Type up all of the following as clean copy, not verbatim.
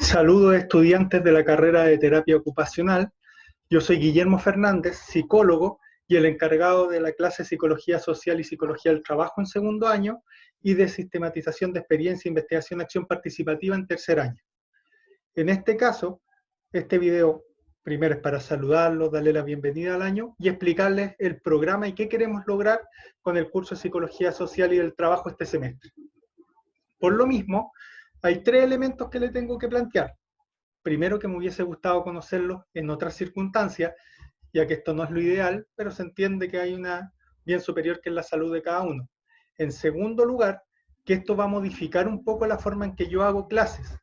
Saludos estudiantes de la carrera de terapia ocupacional. Yo soy Guillermo Fernández, psicólogo y el encargado de la clase de Psicología Social y Psicología del Trabajo en segundo año y de Sistematización de Experiencia, Investigación, Acción Participativa en tercer año. En este caso, este video primero es para saludarlos, darle la bienvenida al año y explicarles el programa y qué queremos lograr con el curso de Psicología Social y del Trabajo este semestre. Por lo mismo, hay tres elementos que le tengo que plantear. Primero, que me hubiese gustado conocerlos en otras circunstancias, ya que esto no es lo ideal, pero se entiende que hay una bien superior que es la salud de cada uno. En segundo lugar, que esto va a modificar un poco la forma en que yo hago clases.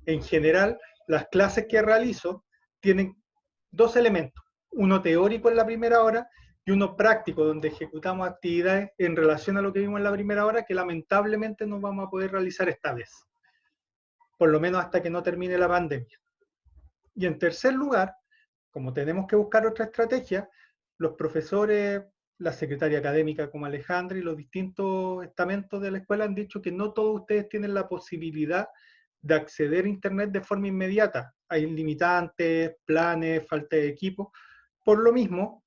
En general, las clases que realizo tienen dos elementos, uno teórico en la primera hora y uno práctico, donde ejecutamos actividades en relación a lo que vimos en la primera hora, que lamentablemente no vamos a poder realizar esta vez, por lo menos hasta que no termine la pandemia. Y en tercer lugar, como tenemos que buscar otra estrategia, los profesores, la secretaria académica como Alejandra y los distintos estamentos de la escuela han dicho que no todos ustedes tienen la posibilidad de acceder a Internet de forma inmediata. Hay limitantes, planes, falta de equipo. Por lo mismo,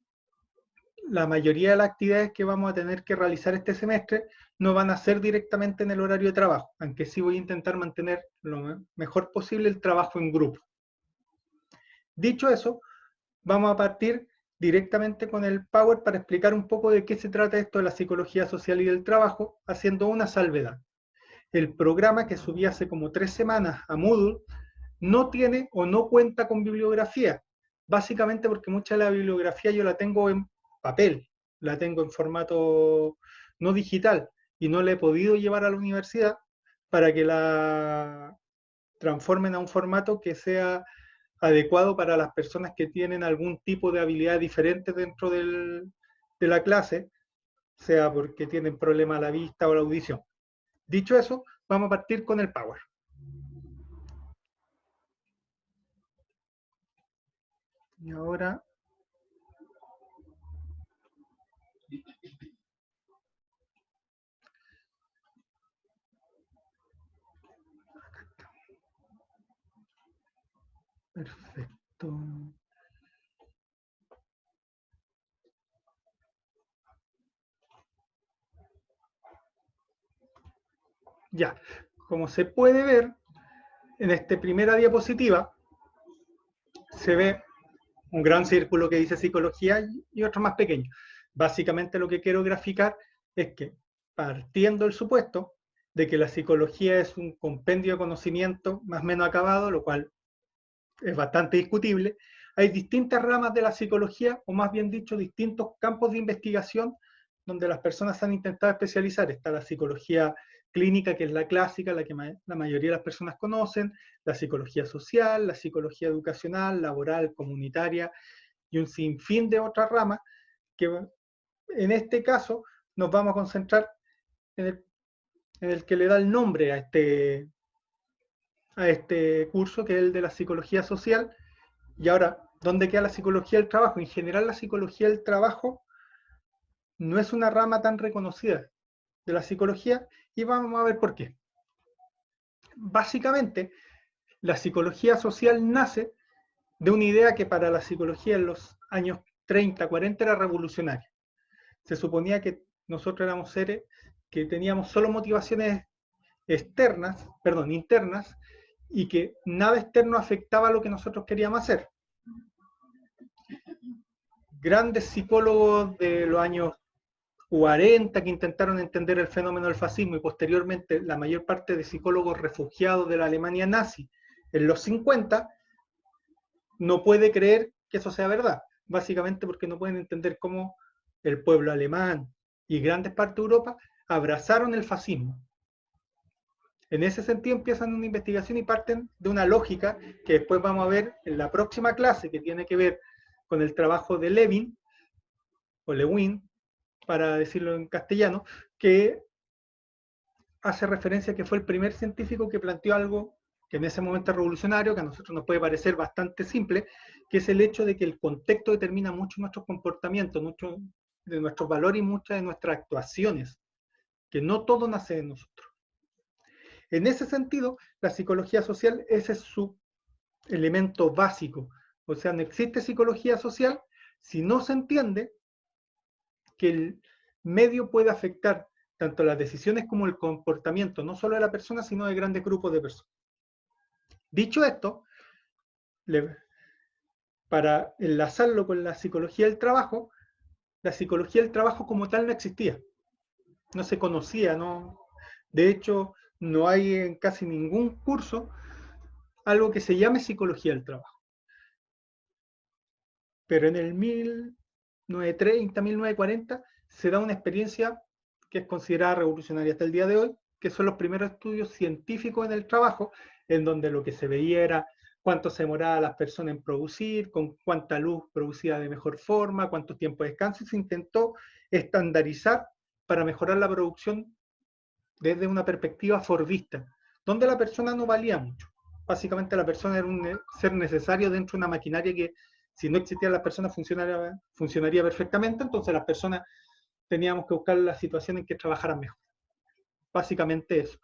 la mayoría de las actividades que vamos a tener que realizar este semestre no van a ser directamente en el horario de trabajo, aunque sí voy a intentar mantener lo mejor posible el trabajo en grupo. Dicho eso, vamos a partir directamente con el Power para explicar un poco de qué se trata esto de la psicología social y del trabajo, haciendo una salvedad. El programa que subí hace como 3 semanas a Moodle no tiene o no cuenta con bibliografía, básicamente porque mucha de la bibliografía yo la tengo en papel, la tengo en formato no digital y no la he podido llevar a la universidad para que la transformen a un formato que sea adecuado para las personas que tienen algún tipo de habilidad diferente dentro de la clase, sea porque tienen problema a la vista o la audición. Dicho eso, vamos a partir con el Power. Y ahora... Perfecto. Ya, como se puede ver, en esta primera diapositiva se ve un gran círculo que dice psicología y otro más pequeño. Básicamente lo que quiero graficar es que, partiendo del supuesto de que la psicología es un compendio de conocimiento más o menos acabado, lo cual es bastante discutible, hay distintas ramas de la psicología, o más bien dicho, distintos campos de investigación donde las personas han intentado especializar. Está la psicología clínica, que es la clásica, la que la mayoría de las personas conocen, la psicología social, la psicología educacional, laboral, comunitaria, y un sinfín de otras ramas, que en este caso nos vamos a concentrar en el que le da el nombre a este curso, que es el de la psicología social. Y ahora, ¿dónde queda la psicología del trabajo? En general, la psicología del trabajo no es una rama tan reconocida de la psicología, y vamos a ver por qué. Básicamente, la psicología social nace de una idea que para la psicología en los años 30, 40 era revolucionaria. Se suponía que nosotros éramos seres que teníamos solo motivaciones internas, y que nada externo afectaba lo que nosotros queríamos hacer. Grandes psicólogos de los años 40 que intentaron entender el fenómeno del fascismo, y posteriormente la mayor parte de psicólogos refugiados de la Alemania nazi en los 50, no puede creer que eso sea verdad, básicamente porque no pueden entender cómo el pueblo alemán y grandes partes de Europa abrazaron el fascismo. En ese sentido empiezan una investigación y parten de una lógica que después vamos a ver en la próxima clase, que tiene que ver con el trabajo de Levin, o Lewin, para decirlo en castellano, que hace referencia a que fue el primer científico que planteó algo que en ese momento es revolucionario, que a nosotros nos puede parecer bastante simple, que es el hecho de que el contexto determina mucho nuestros comportamientos, mucho de nuestros valores y muchas de nuestras actuaciones, que no todo nace de nosotros. En ese sentido, la psicología social, ese es su elemento básico. O sea, no existe psicología social si no se entiende que el medio puede afectar tanto las decisiones como el comportamiento, no solo de la persona, sino de grandes grupos de personas. Dicho esto, para enlazarlo con la psicología del trabajo, la psicología del trabajo como tal no existía, no se conocía, no. De hecho, no hay en casi ningún curso algo que se llame psicología del trabajo. Pero en el 1930, 1940, se da una experiencia que es considerada revolucionaria hasta el día de hoy, que son los primeros estudios científicos en el trabajo, en donde lo que se veía era cuánto se demoraba las personas en producir, con cuánta luz producía de mejor forma, cuánto tiempo de descanso, y se intentó estandarizar para mejorar la producción desde una perspectiva fordista, donde la persona no valía mucho. Básicamente la persona era un ser necesario dentro de una maquinaria que, si no existían las personas, funcionaría perfectamente. Entonces las personas teníamos que buscar la situación en que trabajaran mejor. Básicamente eso.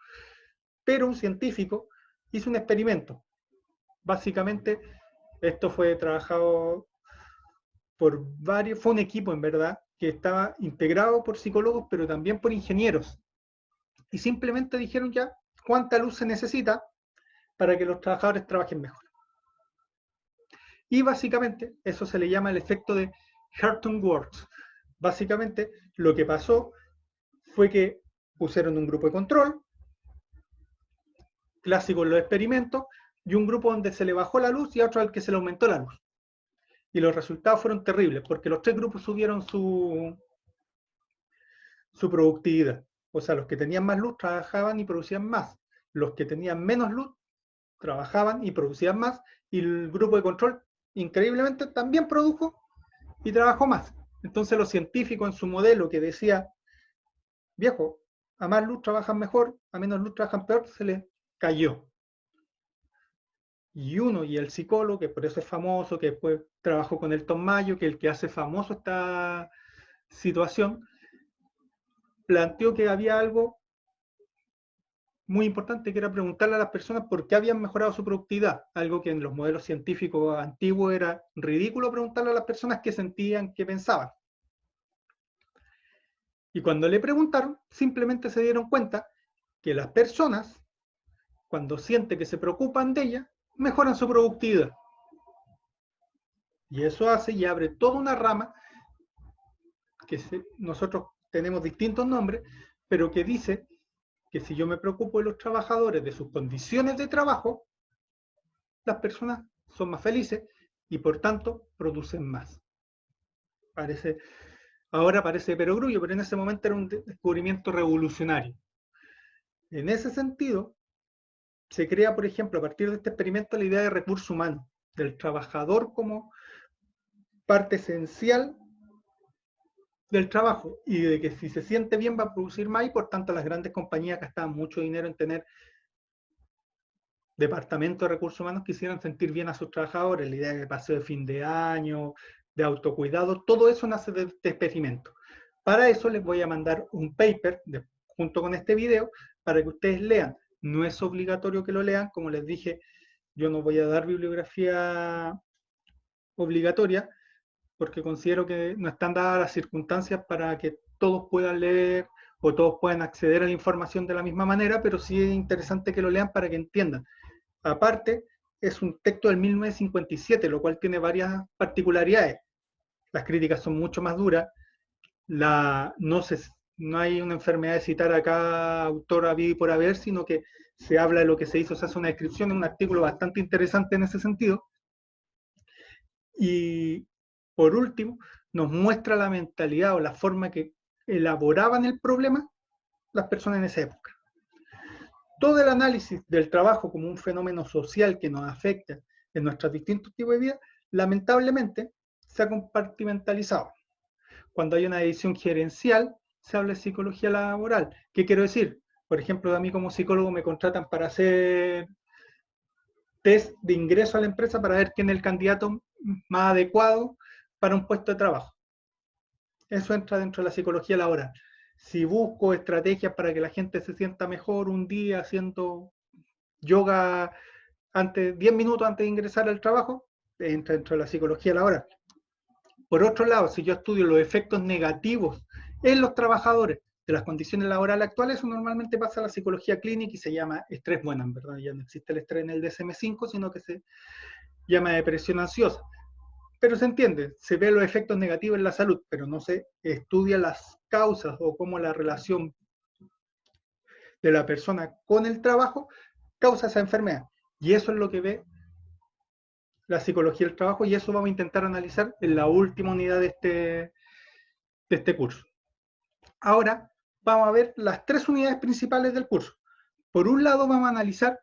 Pero un científico hizo un experimento. Básicamente esto fue trabajado por varios, fue un equipo en verdad, que estaba integrado por psicólogos, pero también por ingenieros. Y simplemente dijeron ya cuánta luz se necesita para que los trabajadores trabajen mejor. Y básicamente eso se le llama el efecto de Hurton-Wurtz. Básicamente lo que pasó fue que pusieron un grupo de control, clásico en los experimentos, y un grupo donde se le bajó la luz y otro al que se le aumentó la luz. Y los resultados fueron terribles, porque los tres grupos subieron su productividad. O sea, los que tenían más luz trabajaban y producían más. Los que tenían menos luz trabajaban y producían más. Y el grupo de control, increíblemente, también produjo y trabajó más. Entonces los científicos en su modelo que decía, viejo, a más luz trabajan mejor, a menos luz trabajan peor, se les cayó. Y el psicólogo, que por eso es famoso, que después trabajó con Elton Mayo, que es el que hace famoso esta situación, planteó que había algo muy importante, que era preguntarle a las personas por qué habían mejorado su productividad, algo que en los modelos científicos antiguos era ridículo preguntarle a las personas qué sentían, qué pensaban. Y cuando le preguntaron, simplemente se dieron cuenta que las personas, cuando sienten que se preocupan de ellas, mejoran su productividad. Y eso hace y abre toda una rama que nosotros tenemos distintos nombres, pero que dice que si yo me preocupo de los trabajadores, de sus condiciones de trabajo, las personas son más felices y por tanto producen más. Ahora parece perogrullo, pero en ese momento era un descubrimiento revolucionario. En ese sentido, se crea, por ejemplo, a partir de este experimento, la idea de recurso humano, del trabajador como parte esencial del trabajo, y de que si se siente bien va a producir más, y por tanto las grandes compañías gastaban mucho dinero en tener departamentos de recursos humanos que hicieran sentir bien a sus trabajadores, la idea de paseo de fin de año, de autocuidado, todo eso nace de este experimento. Para eso les voy a mandar un paper junto con este video para que ustedes lean. No es obligatorio que lo lean, como les dije, yo no voy a dar bibliografía obligatoria porque considero que no están dadas las circunstancias para que todos puedan leer o todos puedan acceder a la información de la misma manera, pero sí es interesante que lo lean para que entiendan. Aparte, es un texto del 1957, lo cual tiene varias particularidades. Las críticas son mucho más duras, no hay una enfermedad de citar a cada autor a y por haber, sino que se habla de lo que se hizo, se hace una descripción, un artículo bastante interesante en ese sentido. Y por último, nos muestra la mentalidad o la forma que elaboraban el problema las personas en esa época. Todo el análisis del trabajo como un fenómeno social que nos afecta en nuestros distintos tipos de vida, lamentablemente se ha compartimentalizado. Cuando hay una división gerencial, se habla de psicología laboral. ¿Qué quiero decir? Por ejemplo, a mí como psicólogo me contratan para hacer test de ingreso a la empresa para ver quién es el candidato más adecuado para un puesto de trabajo. Eso entra dentro de la psicología laboral. Si busco estrategias para que la gente se sienta mejor un día haciendo yoga 10 minutos antes de ingresar al trabajo, entra dentro de la psicología laboral. Por otro lado, si yo estudio los efectos negativos en los trabajadores de las condiciones laborales actuales, eso normalmente pasa a la psicología clínica y se llama estrés bueno, en verdad. Ya no existe el estrés en el DSM-5, sino que se llama depresión ansiosa. Pero se entiende, se ve los efectos negativos en la salud, pero no se estudia las causas o cómo la relación de la persona con el trabajo causa esa enfermedad. Y eso es lo que ve la psicología del trabajo, y eso vamos a intentar analizar en la última unidad de este curso. Ahora vamos a ver las 3 unidades principales del curso. Por un lado vamos a analizar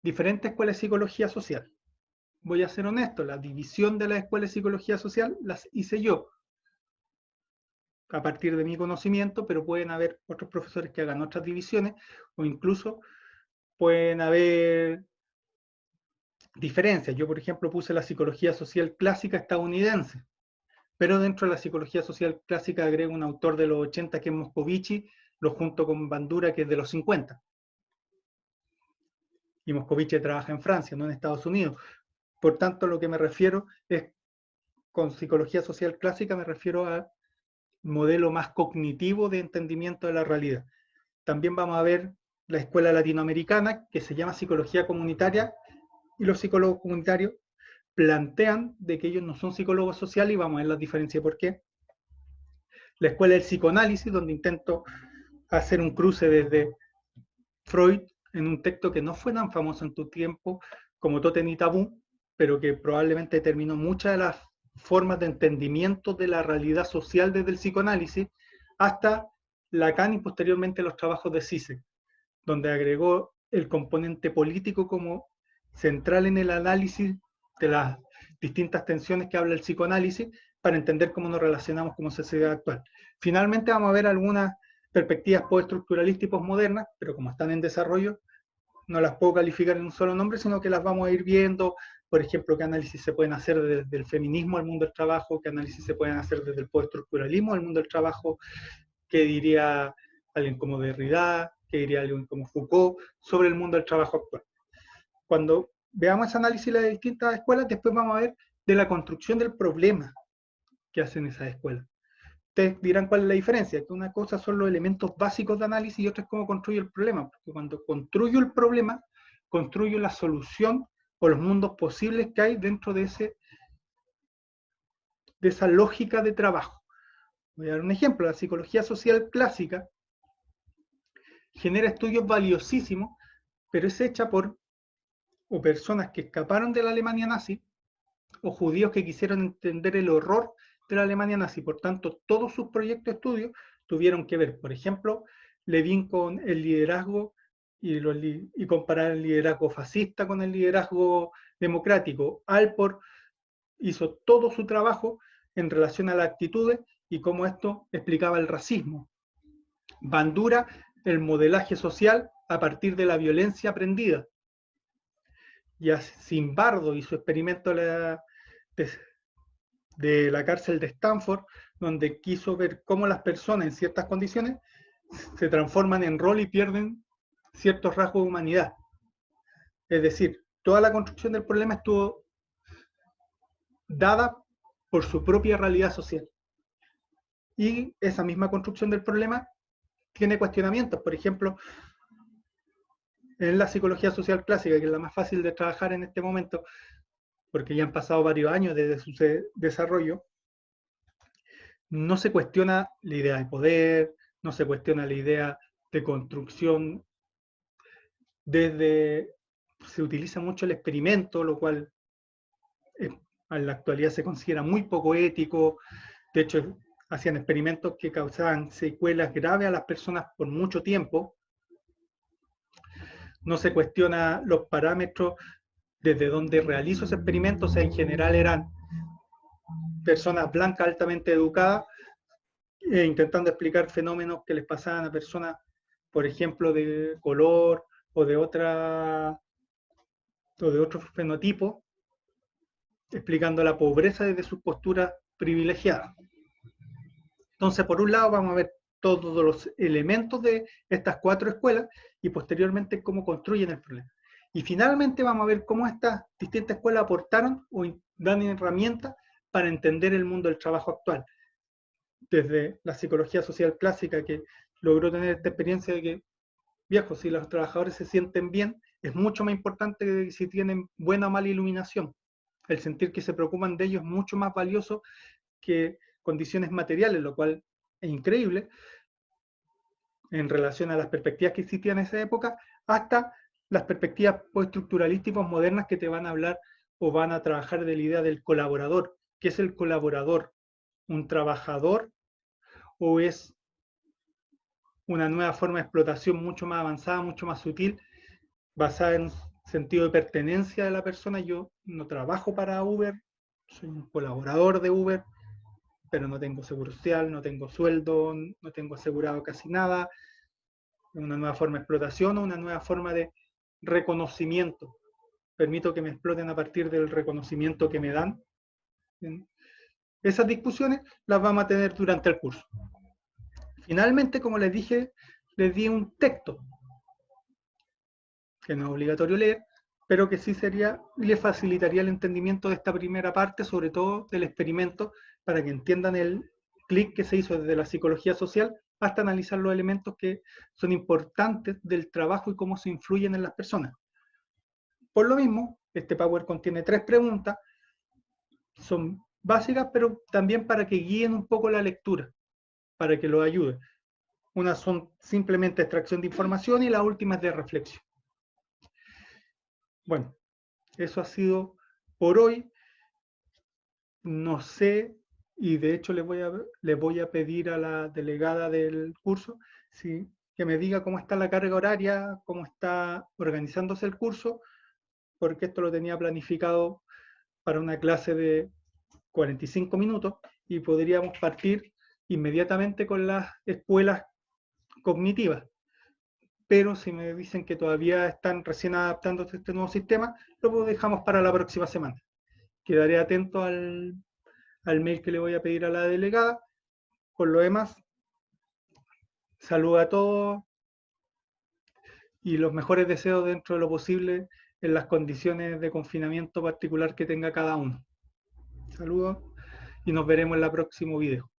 diferentes escuelas de psicología social. Voy a ser honesto, la división de las escuelas de psicología social las hice yo, a partir de mi conocimiento, pero pueden haber otros profesores que hagan otras divisiones, o incluso pueden haber diferencias. Yo, por ejemplo, puse la psicología social clásica estadounidense, pero dentro de la psicología social clásica agrego un autor de los 80 que es Moscovici, lo junto con Bandura, que es de los 50. Y Moscovici trabaja en Francia, no en Estados Unidos. Por tanto, lo que me refiero es, con psicología social clásica, me refiero al modelo más cognitivo de entendimiento de la realidad. También vamos a ver la escuela latinoamericana, que se llama psicología comunitaria, y los psicólogos comunitarios plantean de que ellos no son psicólogos sociales, y vamos a ver las diferencias por qué. La escuela del psicoanálisis, donde intento hacer un cruce desde Freud en un texto que no fue tan famoso en tu tiempo como Tótem y Tabú, pero que probablemente determinó muchas de las formas de entendimiento de la realidad social desde el psicoanálisis, hasta Lacan y posteriormente los trabajos de Zizek, donde agregó el componente político como central en el análisis de las distintas tensiones que habla el psicoanálisis, para entender cómo nos relacionamos como sociedad actual. Finalmente vamos a ver algunas perspectivas postestructuralistas y postmodernas, pero como están en desarrollo, no las puedo calificar en un solo nombre, sino que las vamos a ir viendo. Por ejemplo, qué análisis se pueden hacer desde el feminismo al mundo del trabajo, qué análisis se pueden hacer desde el postestructuralismo al mundo del trabajo, qué diría alguien como Derrida, qué diría alguien como Foucault sobre el mundo del trabajo actual. Cuando veamos ese análisis de las distintas escuelas, después vamos a ver de la construcción del problema que hacen esas escuelas. Ustedes dirán cuál es la diferencia, que una cosa son los elementos básicos de análisis y otra es cómo construyo el problema, porque cuando construyo el problema, construyo la solución o los mundos posibles que hay dentro de esa lógica de trabajo. Voy a dar un ejemplo, la psicología social clásica genera estudios valiosísimos, pero es hecha por o personas que escaparon de la Alemania nazi, o judíos que quisieron entender el horror de la Alemania nazi. Por tanto, todos sus proyectos de estudio tuvieron que ver, por ejemplo, Levin con el liderazgo y comparar el liderazgo fascista con el liderazgo democrático. Alport hizo todo su trabajo en relación a las actitudes y cómo esto explicaba el racismo. Bandura, el modelaje social a partir de la violencia aprendida. Y a Zimbardo y su experimento de la cárcel de Stanford, donde quiso ver cómo las personas en ciertas condiciones se transforman en rol y pierden ciertos rasgos de humanidad. Es decir, toda la construcción del problema estuvo dada por su propia realidad social. Y esa misma construcción del problema tiene cuestionamientos. Por ejemplo, en la psicología social clásica, que es la más fácil de trabajar en este momento, porque ya han pasado varios años desde su desarrollo, no se cuestiona la idea de poder, no se cuestiona la idea de construcción, se utiliza mucho el experimento, lo cual en la actualidad se considera muy poco ético. De hecho, hacían experimentos que causaban secuelas graves a las personas por mucho tiempo. No se cuestiona los parámetros desde donde realizo ese experimento, o sea, en general eran personas blancas altamente educadas, intentando explicar fenómenos que les pasaban a personas, por ejemplo, de color o de otro fenotipo, explicando la pobreza desde sus posturas privilegiadas. Entonces, por un lado, vamos a ver todos los elementos de estas 4 escuelas y posteriormente cómo construyen el problema. Y finalmente vamos a ver cómo estas distintas escuelas aportaron o dan herramientas para entender el mundo del trabajo actual. Desde la psicología social clásica, que logró tener esta experiencia de que, viejo, si los trabajadores se sienten bien, es mucho más importante que si tienen buena o mala iluminación. El sentir que se preocupan de ellos es mucho más valioso que condiciones materiales, lo cual es increíble en relación a las perspectivas que existían en esa época, hasta las perspectivas postestructuralistas y posmodernas que te van a hablar o van a trabajar de la idea del colaborador. ¿Qué es el colaborador? ¿Un trabajador o es una nueva forma de explotación mucho más avanzada, mucho más sutil, basada en un sentido de pertenencia de la persona? Yo no trabajo para Uber, soy un colaborador de Uber, pero no tengo seguro social, no tengo sueldo, no tengo asegurado casi nada. Una nueva forma de explotación o una nueva forma de reconocimiento. Permito que me exploten a partir del reconocimiento que me dan. Esas discusiones las vamos a tener durante el curso. Finalmente, como les dije, les di un texto, que no es obligatorio leer, pero que sí sería, les facilitaría el entendimiento de esta primera parte, sobre todo del experimento, para que entiendan el clic que se hizo desde la psicología social hasta analizar los elementos que son importantes del trabajo y cómo se influyen en las personas. Por lo mismo, este Power contiene 3 preguntas, son básicas, pero también para que guíen un poco la lectura, para que lo ayuden. Unas son simplemente extracción de información y la última es de reflexión. Bueno, eso ha sido por hoy. No sé, y de hecho le voy a pedir a la delegada del curso que me diga cómo está la carga horaria, cómo está organizándose el curso, porque esto lo tenía planificado para una clase de 45 minutos y podríamos partir inmediatamente con las escuelas cognitivas. Pero si me dicen que todavía están recién adaptándose a este nuevo sistema, lo dejamos para la próxima semana. Quedaré atento al mail que le voy a pedir a la delegada. Por lo demás, saludo a todos y los mejores deseos dentro de lo posible en las condiciones de confinamiento particular que tenga cada uno. Saludos y nos veremos en el próximo video.